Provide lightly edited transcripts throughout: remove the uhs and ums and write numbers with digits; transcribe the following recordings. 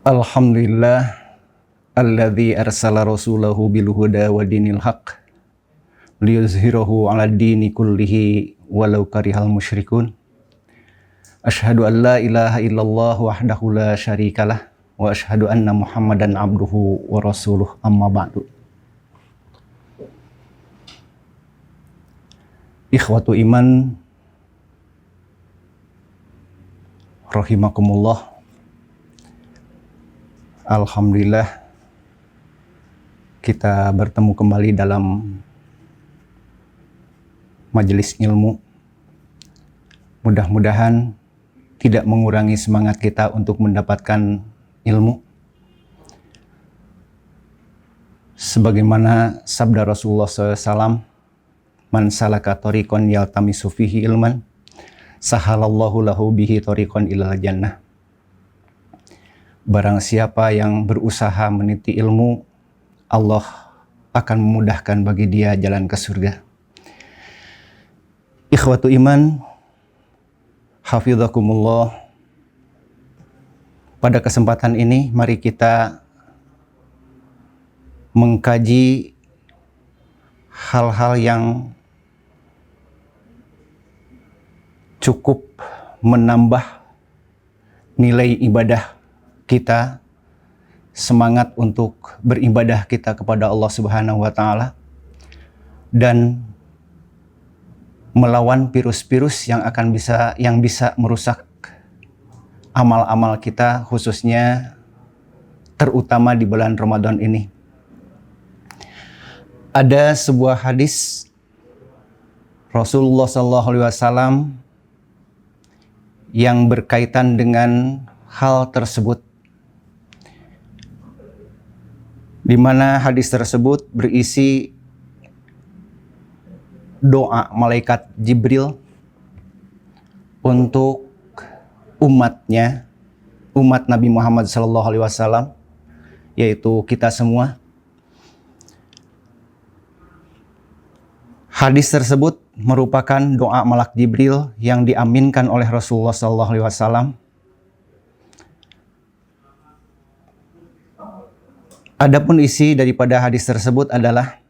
Alhamdulillah alladzi arsala rasulahu bil huda wa dinil haq liyuzhirahu 'ala dini kullihi walau karihal musyrikun. Asyhadu an la ilaha illallah wahdahu la syarikalah wa asyhadu anna Muhammadan abduhu wa rasuluh, amma ba'du. Ikhwatu iman rahimakumullah. Alhamdulillah kita bertemu kembali dalam majelis ilmu. Mudah-mudahan tidak mengurangi semangat kita untuk mendapatkan ilmu. Sebagaimana sabda Rasulullah SAW, man salaka tariqan yaltamisu fihi ilman, sahalallahu lahu bihi tariqan ilal jannah. Barang siapa yang berusaha meniti ilmu, Allah akan memudahkan bagi dia jalan ke surga. Ikhwatu iman, hafizakumullah. Pada kesempatan ini mari kita mengkaji hal-hal yang cukup menambah nilai ibadah kita, semangat untuk beribadah kita kepada Allah Subhanahu wa Ta'ala, dan melawan virus-virus yang bisa merusak amal-amal kita, khususnya terutama di bulan Ramadan ini. Ada sebuah hadis Rasulullah SAW yang berkaitan dengan hal tersebut, di mana hadis tersebut berisi doa malaikat Jibril untuk umatnya, umat Nabi Muhammad SAW, yaitu kita semua. Hadis tersebut merupakan doa malaikat Jibril yang diaminkan oleh Rasulullah SAW. Adapun isi daripada hadis tersebut adalah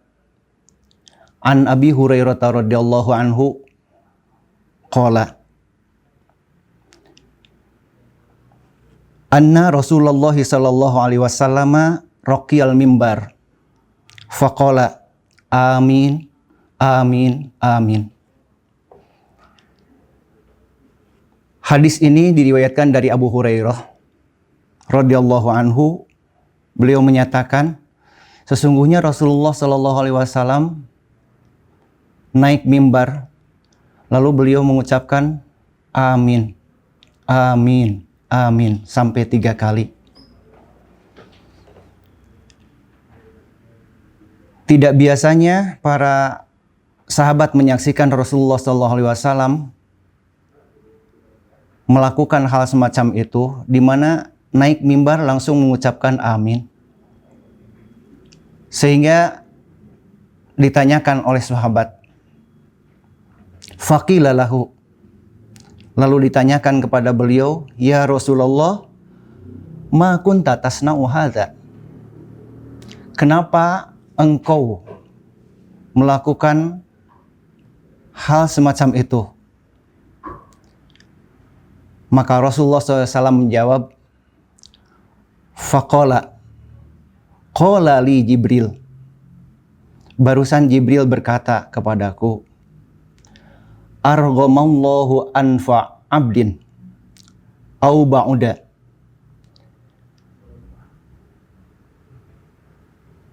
An Abi Hurairah radhiyallahu anhu qala anna Rasulullah sallallahu alaihi wasallam raqiyal mimbar faqala amin amin amin. Hadis ini diriwayatkan dari Abu Hurairah radhiyallahu anhu. Beliau menyatakan, sesungguhnya Rasulullah Shallallahu Alaihi Wasallam naik mimbar, lalu beliau mengucapkan amin, amin, amin sampai 3 kali. Tidak biasanya para sahabat menyaksikan Rasulullah Shallallahu Alaihi Wasallam melakukan hal semacam itu, di mana naik mimbar langsung mengucapkan amin. Sehingga ditanyakan oleh sahabat, faqila lahu, lalu ditanyakan kepada beliau, ya Rasulullah, ma kunta tasna'u hadza, kenapa engkau melakukan hal semacam itu? Maka Rasulullah SAW menjawab, faqala qala li Jibril, barusan Jibril berkata kepadaku, arghamallahu anfa abdin au ba'uda,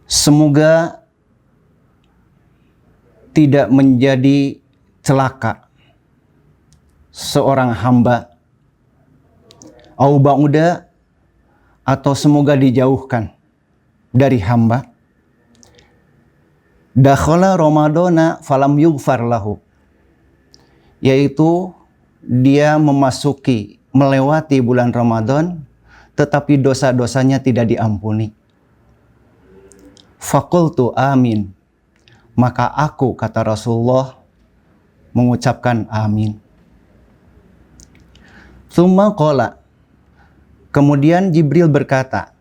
semoga tidak menjadi celaka seorang hamba, au ba'uda, atau semoga dijauhkan dari hamba, dakhala Ramadana falam yughfar lahu, yaitu dia melewati bulan Ramadan tetapi dosa-dosanya tidak diampuni. Faqultu amin, maka aku, kata Rasulullah, mengucapkan amin. Tsumma qala, Kemudian Jibril berkata,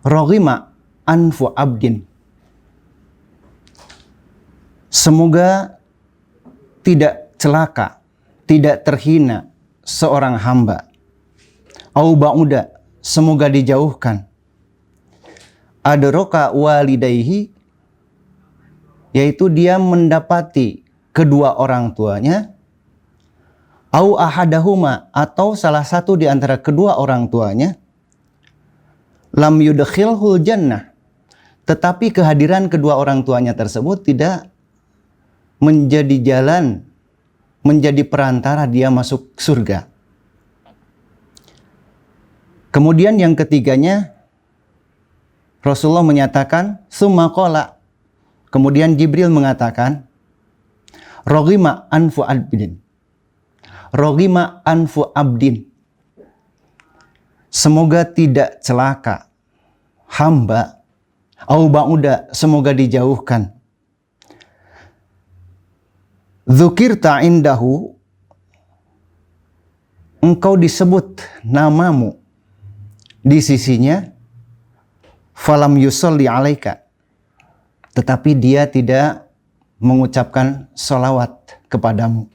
Roghima anfu abdin. Semoga tidak celaka, tidak terhina seorang hamba. Au ba'uda, semoga dijauhkan. Adraka walidayhi, yaitu dia mendapati kedua orang tuanya. Au ahadahuma, atau salah satu di antara kedua orang tuanya. Lam yudkhilhul jannah, tetapi kehadiran kedua orang tuanya tersebut tidak menjadi jalan, menjadi perantara dia masuk surga. Kemudian yang ketiganya, Rasulullah menyatakan, summa qala, kemudian Jibril mengatakan, Roghima anfu abdin. Roghima anfu abdin. Semoga tidak celaka hamba, au ba'uda, semoga dijauhkan. Dzukirta indahu, engkau disebut namamu di sisinya, falam yusolli alaika, tetapi dia tidak mengucapkan sholawat kepadamu.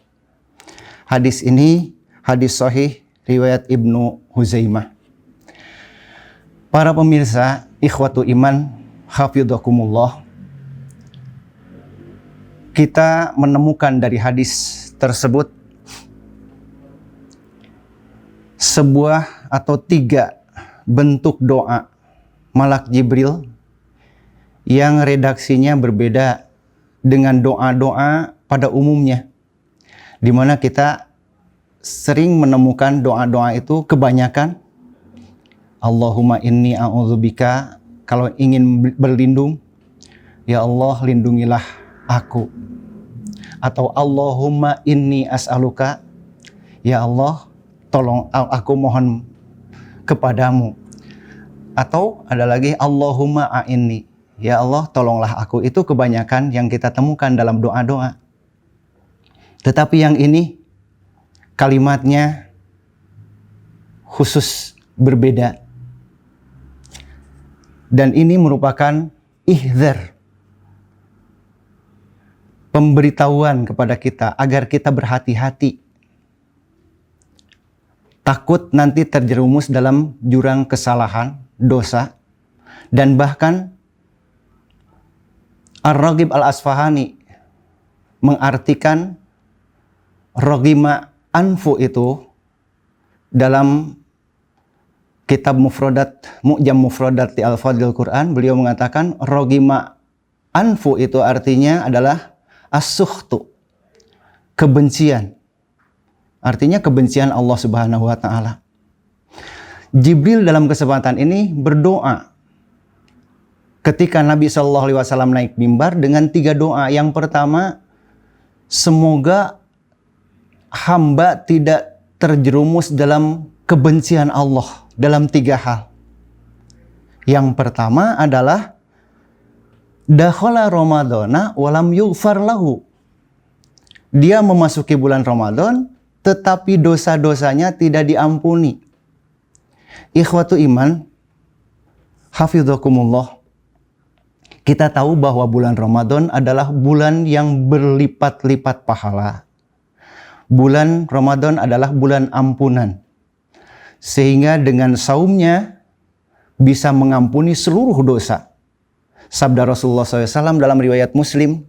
Hadis ini hadis sahih riwayat Ibnu Huzaimah. Para pemirsa, ikhwatu iman, hafidhakumullah, kita menemukan dari hadis tersebut sebuah atau 3 bentuk doa Malak Jibril yang redaksinya berbeda dengan doa-doa pada umumnya, di mana kita sering menemukan doa-doa itu kebanyakan Allahumma inni a'udzubika, kalau ingin berlindung, ya Allah lindungilah aku. Atau Allahumma inni as'aluka, ya Allah tolong aku mohon kepadamu. Atau ada lagi Allahumma a'inni, ya Allah tolonglah aku. Itu kebanyakan yang kita temukan dalam doa-doa. Tetapi yang ini kalimatnya khusus berbeda. Dan ini merupakan ihdzar, pemberitahuan kepada kita agar kita berhati-hati. Takut nanti terjerumus dalam jurang kesalahan, dosa. Dan bahkan Ar-Raghib Al-Asfahani mengartikan Roghima anfu itu dalam kitab Mufradat, Mu'jam Mufradat di Al-Fadhil Quran, beliau mengatakan Roghima anfu itu artinya adalah as-sukhtu, kebencian. Artinya kebencian Allah Subhanahu wa taala. Jibril dalam kesempatan ini berdoa ketika Nabi Shallallahu alaihi wasallam naik mimbar dengan 3 doa. Yang pertama, semoga hamba tidak terjerumus dalam kebencian Allah dalam 3 hal. Yang pertama adalah dakhala Ramadhana walam yughfar lahu. Dia memasuki bulan Ramadan tetapi dosa-dosanya tidak diampuni. Ikhwatu iman, hafidhakumullah. Kita tahu bahwa bulan Ramadan adalah bulan yang berlipat-lipat pahala. Bulan Ramadan adalah bulan ampunan. Sehingga dengan saumnya bisa mengampuni seluruh dosa. Sabda Rasulullah SAW dalam riwayat Muslim,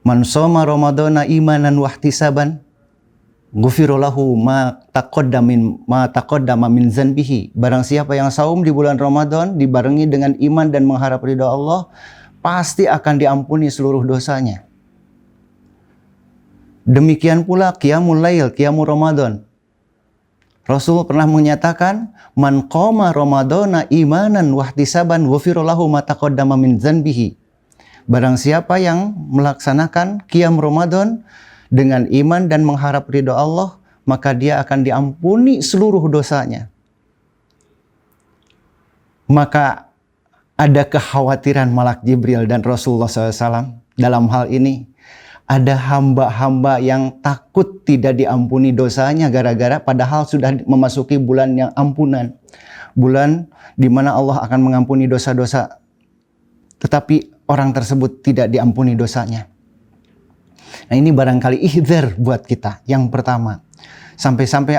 Man shoma Ramadana imanan wahtisaban, ghufira lahu ma taqaddama min zanbihi. Barang siapa yang saum di bulan Ramadan dibarengi dengan iman dan mengharap ridha Allah, pasti akan diampuni seluruh dosanya. Demikian pula qiyamul lail, qiyamul Ramadan. Rasul pernah menyatakan, Man qama Ramadana imanan wahtisaban ghufira lahu ma taqaddama min zanbihi. Barang siapa yang melaksanakan qiyam Ramadan dengan iman dan mengharap ridha Allah, maka dia akan diampuni seluruh dosanya. Maka ada kekhawatiran Malak Jibril dan Rasulullah SAW dalam hal ini. Ada hamba-hamba yang takut tidak diampuni dosanya gara-gara padahal sudah memasuki bulan yang ampunan. Bulan di mana Allah akan mengampuni dosa-dosa. Tetapi orang tersebut tidak diampuni dosanya. Nah, ini barangkali ihdzar buat kita. Yang pertama, sampai-sampai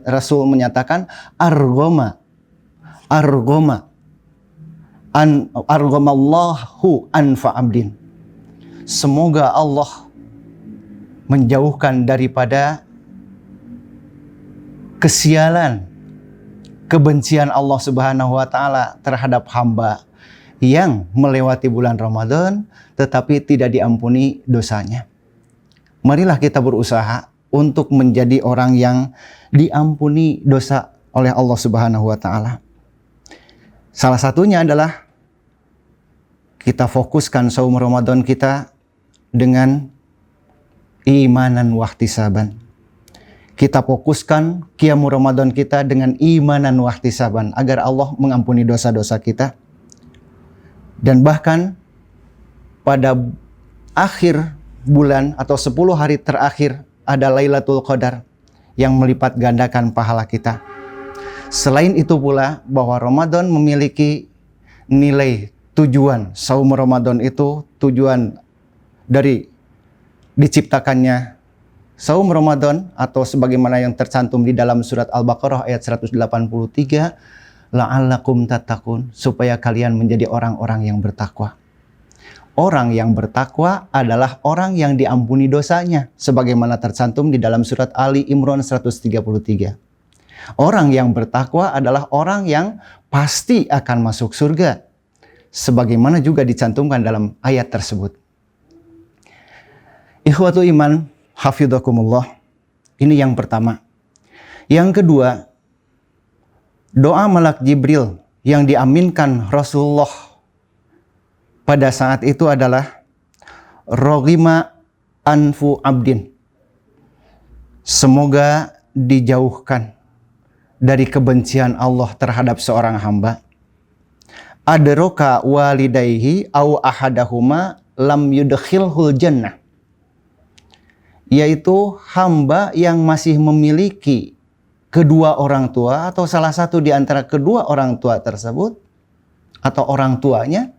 Rasul menyatakan arghamallahu anfa abdin. Semoga Allah menjauhkan daripada kesialan, kebencian Allah Subhanahu wa taala terhadap hamba yang melewati bulan Ramadan tetapi tidak diampuni dosanya. Marilah kita berusaha untuk menjadi orang yang diampuni dosa oleh Allah Subhanahu wa taala. Salah satunya adalah kita fokuskan saum Ramadan kita dengan imanan wahtisaban. Kita fokuskan qiyam Ramadan kita dengan imanan wahtisaban agar Allah mengampuni dosa-dosa kita. Dan bahkan pada akhir bulan atau 10 hari terakhir ada Lailatul Qadar yang melipat gandakan pahala kita. Selain itu pula bahwa Ramadan memiliki nilai tujuan. Saum Ramadan itu tujuan dari diciptakannya saum Ramadan atau sebagaimana yang tercantum di dalam surat Al-Baqarah ayat 183, la'allakum tattaqun, supaya kalian menjadi orang-orang yang bertakwa. Orang yang bertakwa adalah orang yang diampuni dosanya sebagaimana tercantum di dalam surat Ali Imran 133. Orang yang bertakwa adalah orang yang pasti akan masuk surga sebagaimana juga dicantumkan dalam ayat tersebut. Ikhwatu iman, hafidhakumullah. Ini yang pertama. Yang kedua, doa malak Jibril yang diaminkan Rasulullah pada saat itu adalah roghima anfu abdin. Semoga dijauhkan dari kebencian Allah terhadap seorang hamba. Adroka walidayhi au ahadahuma lam yudkhilhul jannah. Yaitu hamba yang masih memiliki kedua orang tua atau salah satu di antara kedua orang tua tersebut atau orang tuanya,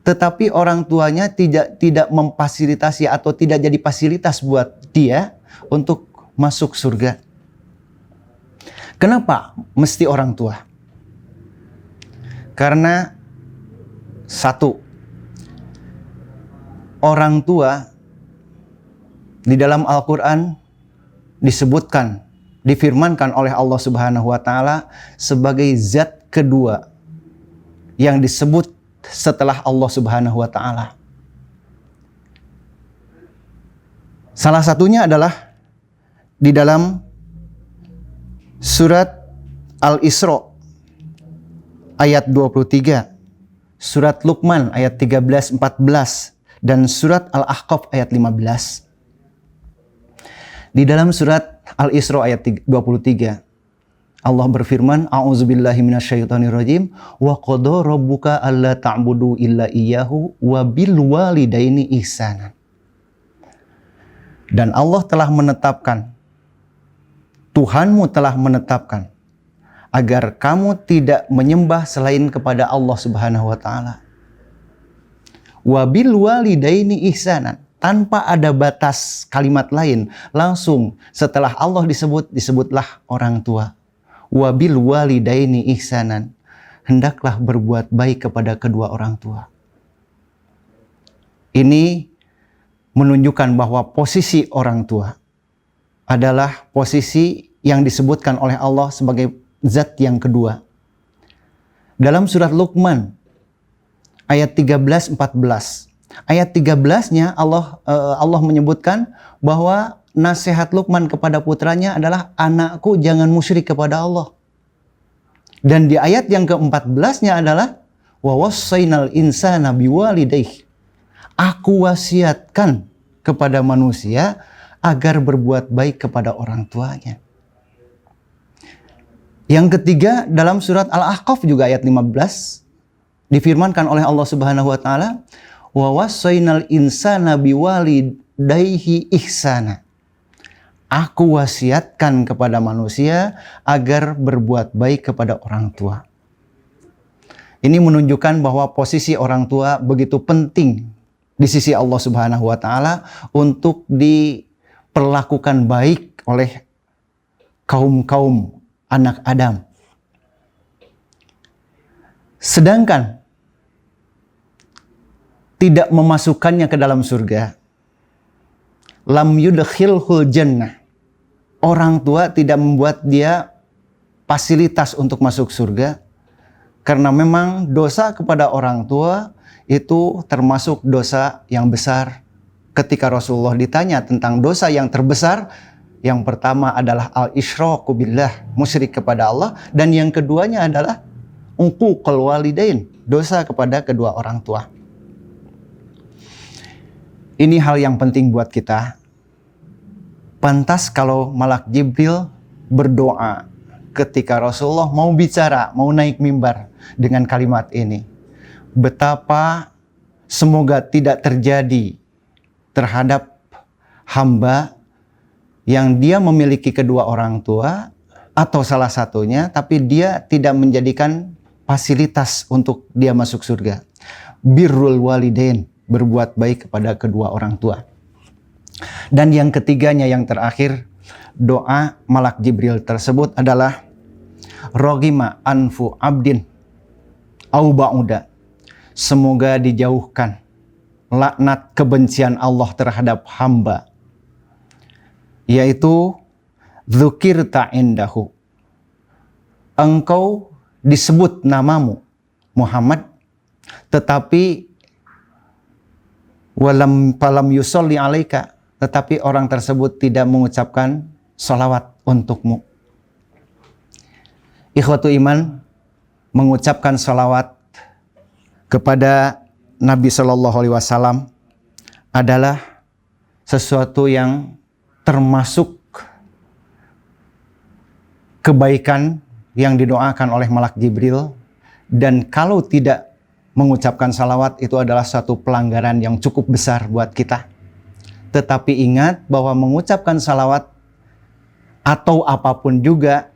tetapi orang tuanya tidak memfasilitasi atau tidak jadi fasilitas buat dia untuk masuk surga. Kenapa mesti orang tua? Karena satu, orang tua di dalam Al-Quran disebutkan, difirmankan oleh Allah Subhanahu wa taala sebagai zat kedua yang disebut setelah Allah Subhanahu wa taala. Salah satunya adalah di dalam surat Al-Isra ayat 23, surat Luqman ayat 13-14 dan surat Al-Ahqaf ayat 15. Di dalam surat Al-Isra ayat 23, Allah berfirman, A'udzubillahi minasyaitonirrajim, wa qada rabbuka alla ta'budu illa iyyahu wa bil walidaini ihsanan. Dan Allah telah menetapkan, Tuhanmu telah menetapkan agar kamu tidak menyembah selain kepada Allah Subhanahu wa taala. Wa bil walidaini ihsanan. Tanpa ada batas kalimat lain, langsung setelah Allah disebutlah orang tua. Wabil walidaini ihsanan, hendaklah berbuat baik kepada kedua orang tua. Ini menunjukkan bahwa posisi orang tua adalah posisi yang disebutkan oleh Allah sebagai zat yang kedua. Dalam surat Luqman ayat 13-14. Ayat 13-nya Allah menyebutkan bahwa nasihat Luqman kepada putranya adalah, anakku jangan musyrik kepada Allah. Dan di ayat yang ke-14-nya adalah wa wassaynal insana biwalidayhi. Aku wasiatkan kepada manusia agar berbuat baik kepada orang tuanya. Yang ketiga dalam surat Al-Ahqaf juga ayat 15 difirmankan oleh Allah Subhanahu wa taala, wa wassaynal insana biwalidayhi ihsana. Aku wasiatkan kepada manusia agar berbuat baik kepada orang tua. Ini menunjukkan bahwa posisi orang tua begitu penting di sisi Allah Subhanahu wa taala untuk diperlakukan baik oleh kaum-kaum anak Adam. Sedangkan tidak memasukkannya ke dalam surga, lam yudkhilhul jannah. Orang tua tidak membuat dia fasilitas untuk masuk surga, karena memang dosa kepada orang tua itu termasuk dosa yang besar. Ketika Rasulullah ditanya tentang dosa yang terbesar, yang pertama adalah al-isyraku billah, musyrik kepada Allah, dan yang keduanya adalah uququl walidain, dosa kepada kedua orang tua. Ini hal yang penting buat kita. Pantas kalau Malak Jibril berdoa ketika Rasulullah mau bicara, mau naik mimbar dengan kalimat ini. Betapa semoga tidak terjadi terhadap hamba yang dia memiliki kedua orang tua atau salah satunya, tapi dia tidak menjadikan fasilitas untuk dia masuk surga. Birrul walidain, berbuat baik kepada kedua orang tua. Dan yang ketiganya, yang terakhir, doa Malak Jibril tersebut adalah rogima anfu abdin au ba'uda. Semoga dijauhkan laknat kebencian Allah terhadap hamba, yaitu dzukirta indahu, engkau disebut namamu Muhammad, tetapi walam yusolli alaika, tetapi orang tersebut tidak mengucapkan salawat untukmu. Ikhwatu iman, mengucapkan salawat kepada Nabi Shallallahu Alaihi Wasallam adalah sesuatu yang termasuk kebaikan yang didoakan oleh Malak Jibril, dan kalau tidak mengucapkan salawat itu adalah suatu pelanggaran yang cukup besar buat kita. Tetapi ingat bahwa mengucapkan salawat atau apapun juga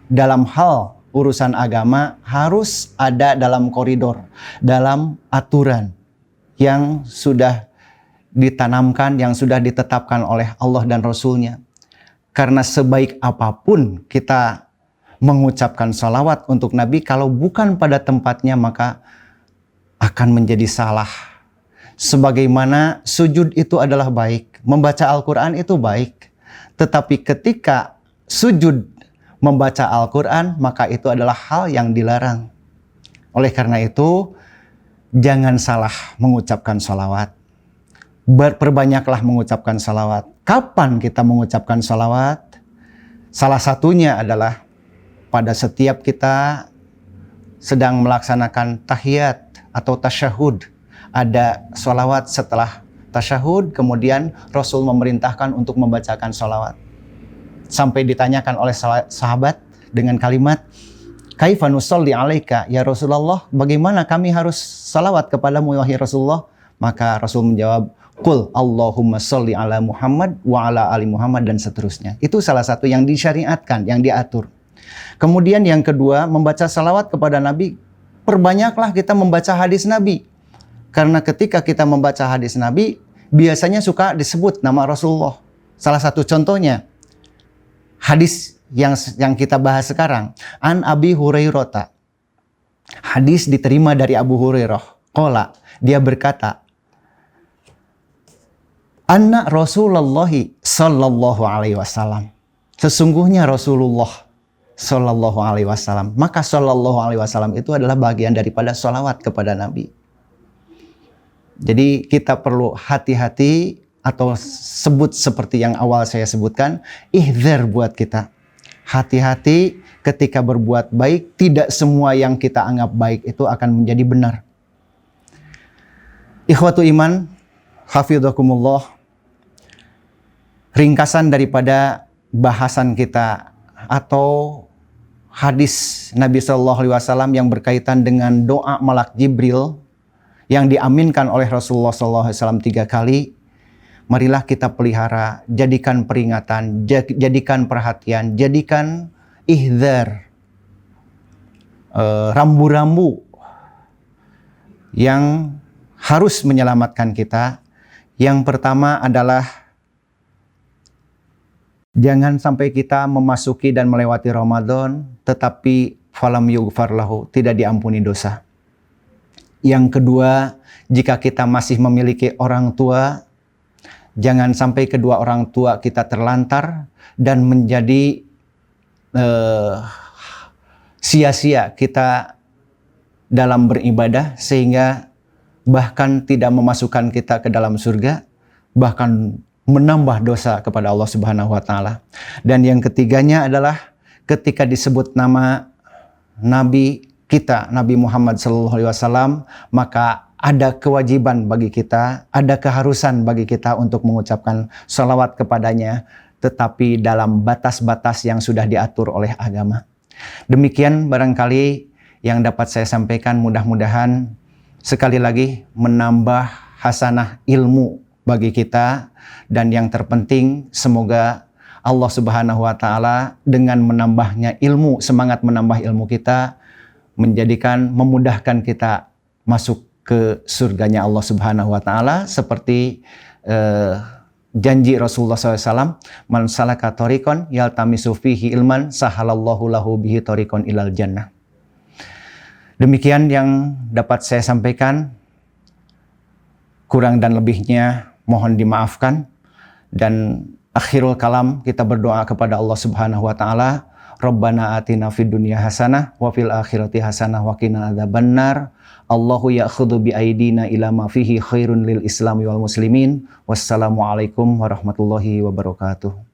dalam hal urusan agama harus ada dalam koridor, dalam aturan yang sudah ditanamkan, yang sudah ditetapkan oleh Allah dan Rasul-Nya. Karena sebaik apapun kita mengucapkan salawat untuk Nabi, kalau bukan pada tempatnya maka akan menjadi salah. Sebagaimana sujud itu adalah baik, membaca Al-Quran itu baik, tetapi ketika sujud membaca Al-Quran, maka itu adalah hal yang dilarang. Oleh karena itu, jangan salah mengucapkan salawat. Perbanyaklah mengucapkan salawat. Kapan kita mengucapkan salawat? Salah satunya adalah pada setiap kita sedang melaksanakan tahiyat atau tasyahud. Ada salawat setelah tasyahud, kemudian Rasul memerintahkan untuk membacakan salawat. Sampai ditanyakan oleh sahabat dengan kalimat, kaifa nusalli alaika ya Rasulullah, bagaimana kami harus salawat kepadamu wahai Rasulullah? Maka Rasul menjawab, qul Allahumma sholli ala Muhammad wa ala ali Muhammad, dan seterusnya. Itu salah satu yang disyariatkan, yang diatur. Kemudian yang kedua, membaca salawat kepada Nabi, perbanyaklah kita membaca hadis Nabi. Karena ketika kita membaca hadis Nabi, biasanya suka disebut nama Rasulullah. Salah satu contohnya, hadis yang kita bahas sekarang, an Abi Hurairah. Hadis diterima dari Abu Hurairah. Qala, dia berkata, anna Rasulullah sallallahu alaihi wasallam. Sesungguhnya Rasulullah sallallahu alaihi wasallam. Maka sallallahu alaihi wasallam itu adalah bagian daripada salawat kepada Nabi. Jadi kita perlu hati-hati, atau sebut seperti yang awal saya sebutkan, ihdzar buat kita. Hati-hati ketika berbuat baik, tidak semua yang kita anggap baik itu akan menjadi benar. Ikhwatu iman, hafidhakumullah, ringkasan daripada bahasan kita atau hadis Nabi Shallallahu Alaihi Wasallam yang berkaitan dengan doa Malak Jibril yang diaminkan oleh Rasulullah SAW 3 kali, marilah kita pelihara, jadikan peringatan, jadikan perhatian, jadikan ihdzar, rambu-rambu yang harus menyelamatkan kita. Yang pertama adalah jangan sampai kita memasuki dan melewati Ramadan tetapi falam yughfar lahu, tidak diampuni dosa. Yang kedua, jika kita masih memiliki orang tua, jangan sampai kedua orang tua kita terlantar dan menjadi sia-sia kita dalam beribadah sehingga bahkan tidak memasukkan kita ke dalam surga, bahkan menambah dosa kepada Allah Subhanahu wa taala. Dan yang ketiganya adalah ketika disebut nama Nabi kita, Nabi Muhammad SAW, maka ada kewajiban bagi kita, ada keharusan bagi kita untuk mengucapkan salawat kepadanya, tetapi dalam batas-batas yang sudah diatur oleh agama. Demikian barangkali yang dapat saya sampaikan, mudah-mudahan sekali lagi menambah hasanah ilmu bagi kita, dan yang terpenting semoga Allah Subhanahu wa taala dengan menambahnya ilmu, semangat menambah ilmu kita, memudahkan kita masuk ke surganya Allah Subhanahu wa taala seperti janji Rasulullah SAW, man salaka thoriqan yaltamisu fihi ilman sahalallahu lahu bihi thoriqan ilal jannah. Demikian yang dapat saya sampaikan, kurang dan lebihnya mohon dimaafkan. Dan akhirul kalam, kita berdoa kepada Allah Subhanahu wa taala, Rabbana atina fid dunya hasanah wa fil akhirati hasanah wa qina adzabannar. Allahu ya'khudhu bi aidina ila ma fihi khairun lil islami wal muslimin. Wassalamualaikum warahmatullahi wabarakatuh.